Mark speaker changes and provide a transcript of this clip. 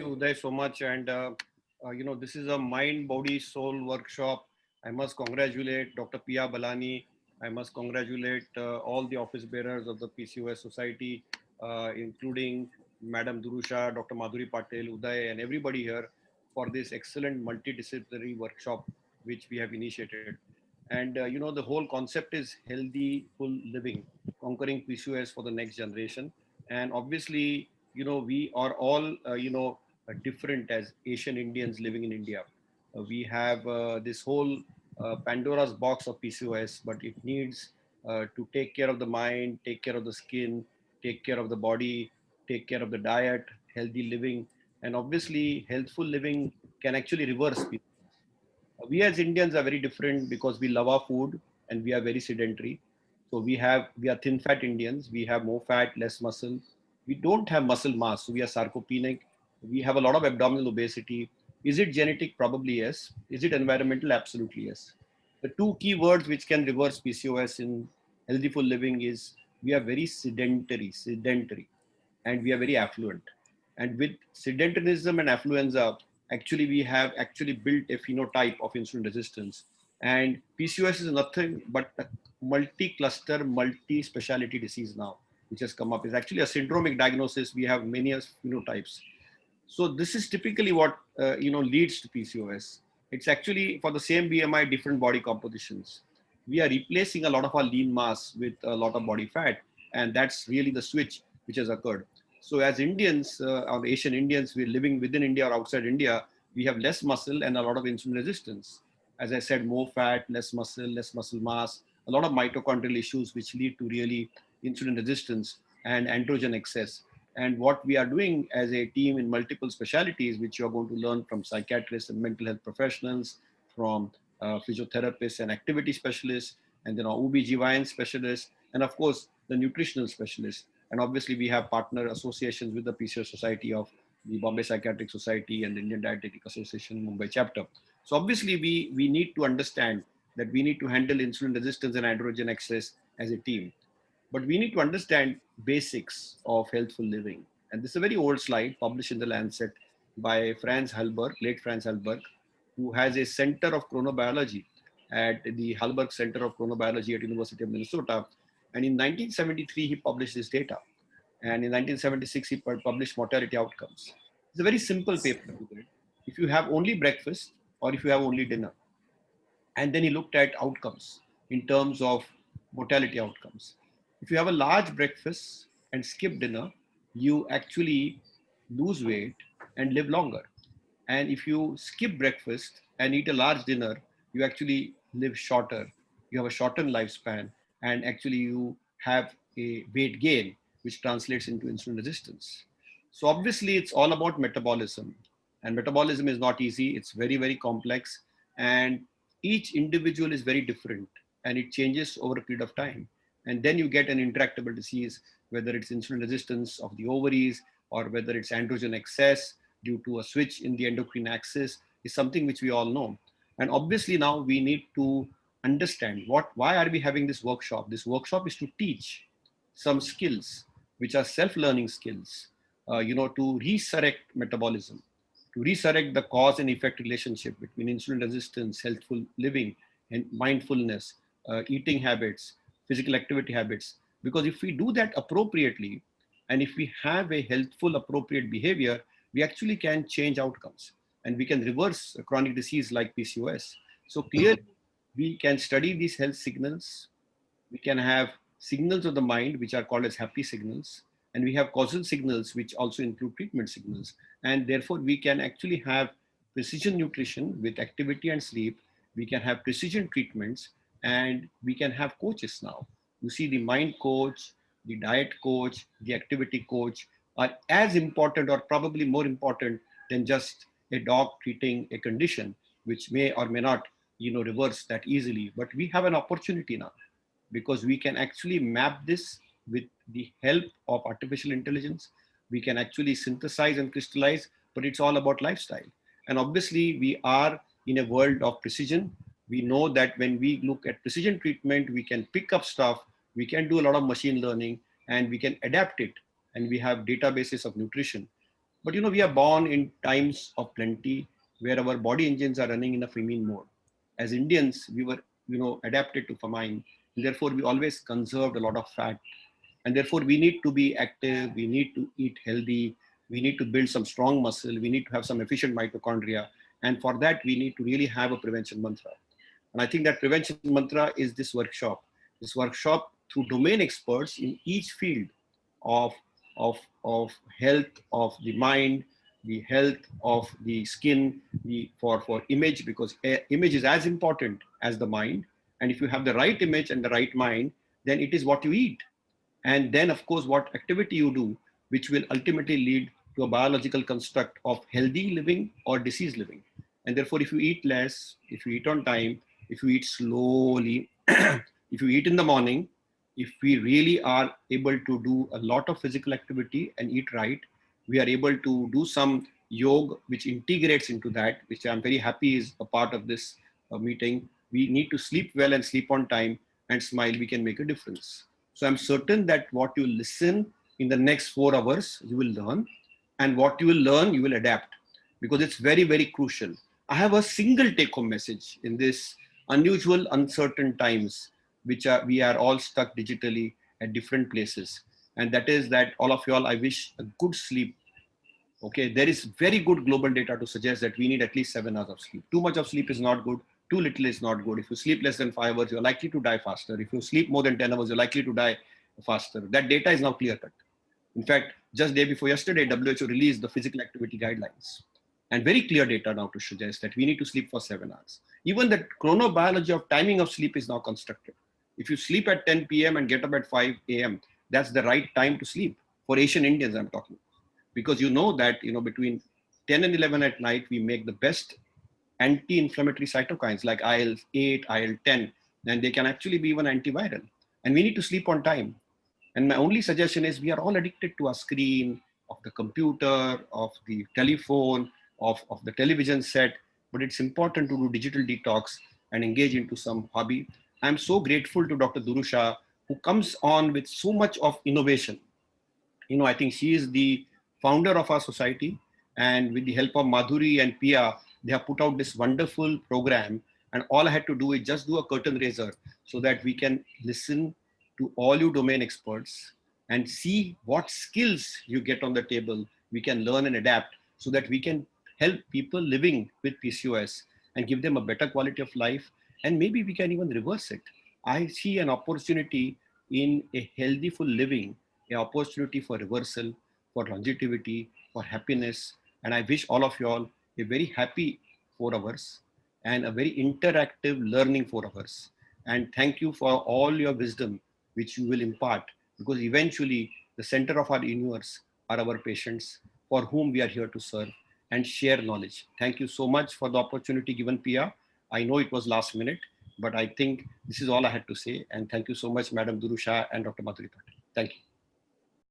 Speaker 1: you, Uday, so much. And this is a mind, body, soul workshop. I must congratulate Dr. Pia Balani. I must congratulate all the office bearers of the PCOS Society, including Madam Durusha, Dr. Madhuri Patel, Uday, and everybody here for this excellent multidisciplinary workshop which we have initiated. And the whole concept is healthy, full living, conquering PCOS for the next generation. And obviously, we are all, different as Asian Indians living in India. We have this whole Pandora's box of PCOS, but it needs to take care of the mind, take care of the skin, take care of the body, take care of the diet, healthy living, and obviously, healthful living can actually reverse PCOS. We as Indians are very different because we love our food and we are very sedentary. So we are thin fat Indians. We have more fat, less muscle. We don't have muscle mass, so we are sarcopenic. We have a lot of abdominal obesity. Is it genetic? Probably yes. Is it environmental? Absolutely yes. The two key words which can reverse PCOS in healthy full living is we are very sedentary, and we are very affluent. And with sedentarism and affluenza, actually we have actually built a phenotype of insulin resistance. And PCOS is nothing but a multi-cluster, multi-speciality disease now, which has come up. It's actually a syndromic diagnosis. We have many phenotypes. So this is typically what leads to PCOS. It's actually for the same BMI, different body compositions. We are replacing a lot of our lean mass with a lot of body fat, and that's really the switch which has occurred. So as Indians, or Asian Indians, we're living within India or outside India, we have less muscle and a lot of insulin resistance. As I said, more fat, less muscle mass, a lot of mitochondrial issues which lead to really insulin resistance and androgen excess. And what we are doing as a team in multiple specialties, which you're going to learn from psychiatrists and mental health professionals, from physiotherapists and activity specialists, and then our OB/GYN specialists, and of course, the nutritional specialists. And obviously, we have partner associations with the PCOS Society of the Bombay Psychiatric Society and the Indian Dietetic Association Mumbai chapter. So obviously, we need to understand that we need to handle insulin resistance and androgen excess as a team. But we need to understand basics of healthful living. And this is a very old slide published in the Lancet by Franz Halberg, late Franz Halberg, who has a center of chronobiology at the Halberg Center of Chronobiology at University of Minnesota. And in 1973, he published this data. And in 1976, he published mortality outcomes. It's a very simple paper. If you have only breakfast or if you have only dinner. And then he looked at outcomes in terms of mortality outcomes. If you have a large breakfast and skip dinner, you actually lose weight and live longer. And if you skip breakfast and eat a large dinner, you actually live shorter. You have a shortened lifespan, and actually you have a weight gain, which translates into insulin resistance. So obviously, it's all about metabolism, and metabolism is not easy. It's very, very complex, and each individual is very different, and it changes over a period of time. And then you get an intractable disease, whether it's insulin resistance of the ovaries or whether it's androgen excess due to a switch in the endocrine axis, is something which we all know. And obviously now we need to understand why are we having this workshop. This workshop is to teach some skills which are self-learning skills, to resurrect metabolism, to resurrect the cause and effect relationship between insulin resistance, healthful living, and mindfulness, eating habits, physical activity habits. Because if we do that appropriately, and if we have a healthful, appropriate behavior, we actually can change outcomes and we can reverse a chronic disease like PCOS. So clearly, we can study these health signals. We can have signals of the mind, which are called as happy signals. And we have causal signals, which also include treatment signals. And therefore, we can actually have precision nutrition with activity and sleep. We can have precision treatments, and we can have coaches now. You see, the mind coach, the diet coach, the activity coach are as important or probably more important than just a dog treating a condition, which may or may not, reverse that easily. But we have an opportunity now because we can actually map this with the help of artificial intelligence. We can actually synthesize and crystallize, but it's all about lifestyle. And obviously, we are in a world of precision. We know that when we look at precision treatment, we can pick up stuff, we can do a lot of machine learning, and we can adapt it. And we have databases of nutrition. But we are born in times of plenty where our body engines are running in a famine mode. As Indians, we were, adapted to famine. And therefore, we always conserved a lot of fat. And therefore, we need to be active. We need to eat healthy. We need to build some strong muscle. We need to have some efficient mitochondria. And for that, we need to really have a prevention mantra. And I think that prevention mantra is this workshop. This workshop through domain experts in each field of, of health of the mind, the health of the skin, for image, because image is as important as the mind. And if you have the right image and the right mind, then it is what you eat. And then, of course, what activity you do, which will ultimately lead to a biological construct of healthy living or disease living. And therefore, if you eat less, if you eat on time, if you eat slowly, if you eat in the morning, if we really are able to do a lot of physical activity and eat right, we are able to do some yoga, which integrates into that, which I'm very happy is a part of this meeting. We need to sleep well and sleep on time and smile. We can make a difference. So I'm certain that what you listen in the next 4 hours, you will learn, and what you will learn, you will adapt, because it's very, very crucial. I have a single take-home message in this unusual, uncertain times, which we are all stuck digitally at different places. And that is that all of y'all, I wish a good sleep. Okay, there is very good global data to suggest that we need at least 7 hours of sleep. Too much of sleep is not good. Too little is not good. If you sleep less than 5 hours, you're likely to die faster. If you sleep more than 10 hours, you're likely to die faster. That data is now clear cut. In fact, just day before yesterday, WHO released the physical activity guidelines, and very clear data now to suggest that we need to sleep for 7 hours. Even the chronobiology of timing of sleep is now constructed. If you sleep at 10 p.m. and get up at 5 a.m., that's the right time to sleep. For Asian Indians, I'm talking, because that between 10 and 11 at night we make the best anti-inflammatory cytokines like IL-8, IL-10, and they can actually be even antiviral. And we need to sleep on time. And my only suggestion is, we are all addicted to a screen, of the computer, of the telephone, of the television set, but it's important to do digital detox and engage into some hobby. I'm so grateful to Dr. Durusha, who comes on with so much of innovation. I think she is the founder of our society, and with the help of Madhuri and Pia, they have put out this wonderful program. And all I had to do is just do a curtain raiser so that we can listen to all you domain experts and see what skills you get on the table. We can learn and adapt so that we can help people living with PCOS and give them a better quality of life. And maybe we can even reverse it. I see an opportunity in a healthy full living, an opportunity for reversal, for longevity, for happiness. And I wish all of you all a very happy 4 hours and a very interactive learning 4 hours. And thank you for all your wisdom, which you will impart, because eventually the center of our universe are our patients, for whom we are here to serve and share knowledge. Thank you so much for the opportunity given, Pia. I know it was last minute, but I think this is all I had to say. And thank you so much, Madam Durusha and Dr. Madhuri Patil. Thank you.